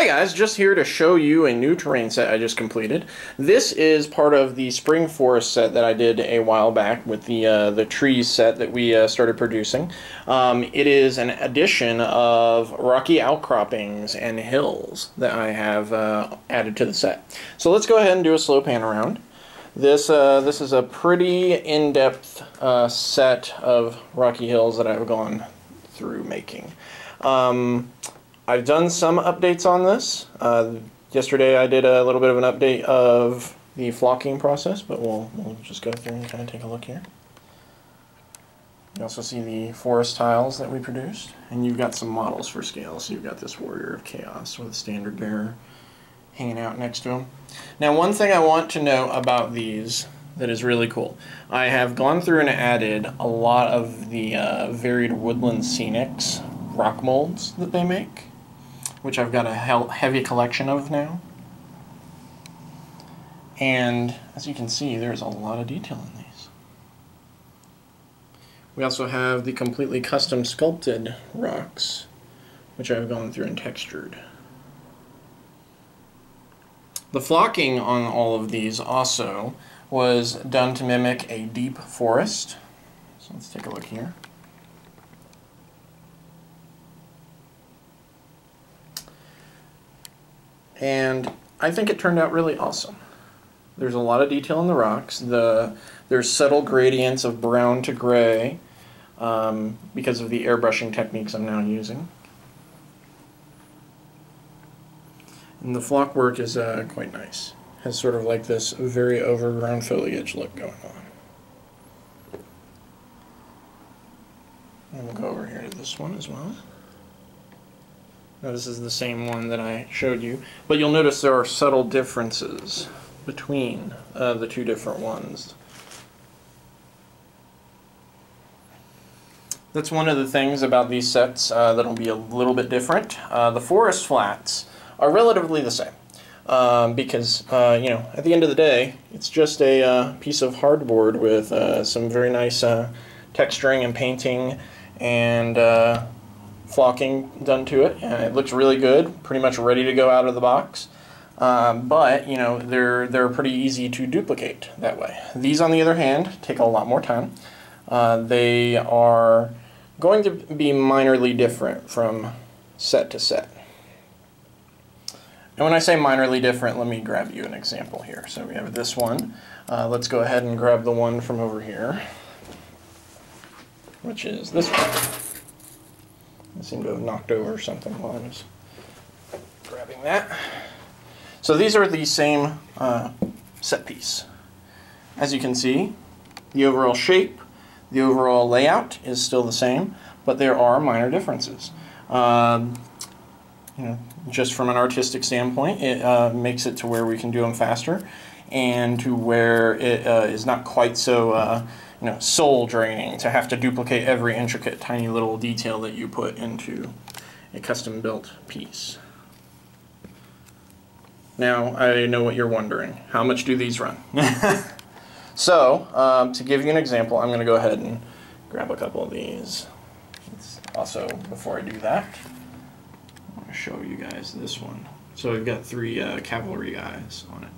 Hey guys, just here to show you a new terrain set I just completed. This is part of the spring forest set that I did a while back with the trees set that we started producing. It is an addition of Rocky Outcroppings and Hills that I have added to the set. So let's go ahead and do a slow pan around. This is a pretty in-depth set of Rocky Hills that I've gone through making. I've done some updates on this. Yesterday I did a little bit of an update of the flocking process, but we'll just go through and kind of take a look here. You also see the forest tiles that we produced, and you've got some models for scale. So you've got this Warrior of Chaos with a standard bearer hanging out next to him. Now, one thing I want to know about these that is really cool, I have gone through and added a lot of the varied woodland scenics rock molds that they make, which I've got a heavy collection of now. And as you can see, there's a lot of detail in these. We also have the completely custom sculpted rocks, which I've gone through and textured. The flocking on all of these also was done to mimic a deep forest. So let's take a look here. And I think it turned out really awesome. There's a lot of detail in the rocks. There's subtle gradients of brown to gray because of the airbrushing techniques I'm now using. And the flock work is quite nice. Has sort of like this very overgrown foliage look going on. And we'll go over here to this one as well. Now, this is the same one that I showed you, but you'll notice there are subtle differences between the two different ones. That's one of the things about these sets that'll be a little bit different. The forest flats are relatively the same because, you know, at the end of the day, it's just a piece of hardboard with some very nice texturing and painting and flocking done to it, and it looks really good, pretty much ready to go out of the box. But you know, they're pretty easy to duplicate that way. These, on the other hand, take a lot more time. They are going to be minorly different from set to set. And when I say minorly different, let me grab you an example here. So we have this one. Let's go ahead and grab the one from over here, which is this one. I seem to have knocked over something while I was grabbing that. So these are the same set piece. As you can see, the overall shape, the overall layout is still the same, but there are minor differences. You know, just from an artistic standpoint, it makes it to where we can do them faster, and to where it is not quite so you know, soul draining to have to duplicate every intricate tiny little detail that you put into a custom built piece. Now, I know what you're wondering. How much do these run? So, to give you an example, I'm going to go ahead and grab a couple of these. Also, before I do that, I'm going to show you guys this one. So we've got 3 cavalry guys on it.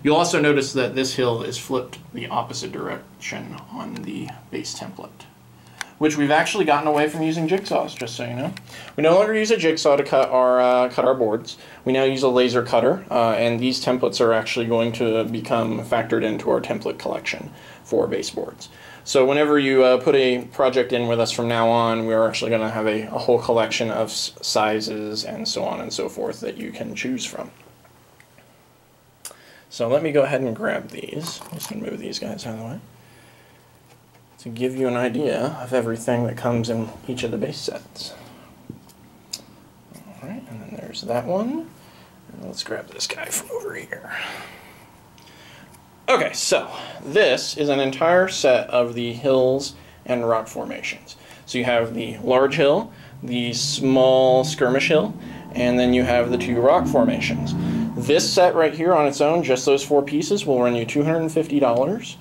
You'll also notice that this hill is flipped the opposite direction on the base template, which we've actually gotten away from using jigsaws, just so you know. We no longer use a jigsaw to cut our boards. We now use a laser cutter, and these templates are actually going to become factored into our template collection for baseboards. So whenever you put a project in with us from now on, we're actually going to have a whole collection of sizes and so on and so forth that you can choose from. So let me go ahead and grab these. I'm just going to move these guys out of the way to give you an idea of everything that comes in each of the base sets. Alright, and then there's that one. And let's grab this guy from over here. Okay, so this is an entire set of the hills and rock formations. So you have the large hill, the small skirmish hill, and then you have the 2 rock formations. This set right here on its own, just those 4 pieces, will run you $250.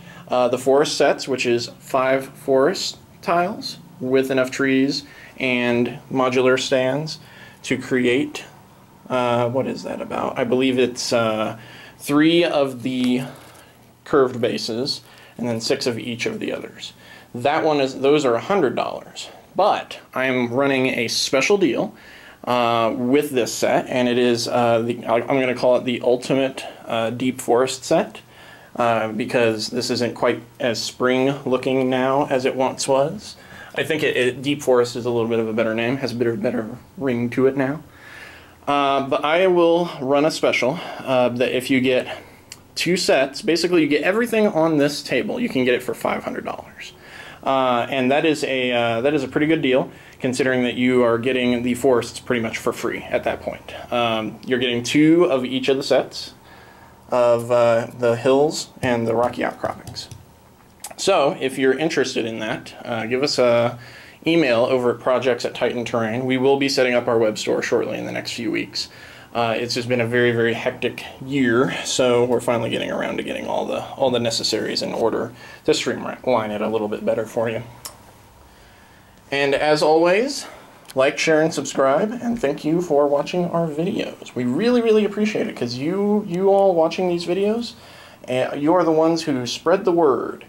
The forest sets, which is 5 forest tiles with enough trees and modular stands to create What is that about? I believe it's 3 of the curved bases and then 6 of each of the others. Those are $100, but I'm running a special deal with this set, and it is I'm going to call it the Ultimate Deep Forest set, because this isn't quite as spring looking now as it once was. I think Deep Forest is a little bit of a better name, has a bit of a better ring to it now. But I will run a special that if you get 2 sets, basically you get everything on this table, you can get it for $500. And that is a pretty good deal, considering that you are getting the forests pretty much for free at that point. You're getting 2 of each of the sets of the hills and the Rocky Outcroppings. So if you're interested in that, give us a email over at projects@Titan Terrain. We will be setting up our web store shortly in the next few weeks. It's just been a very, very hectic year, so we're finally getting around to getting all the necessaries in order to streamline it a little bit better for you. And as always, like, share, and subscribe, and thank you for watching our videos. We really, really appreciate it, because you all watching these videos, you are the ones who spread the word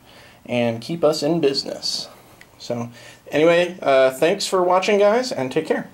and keep us in business. So anyway, thanks for watching, guys, and take care.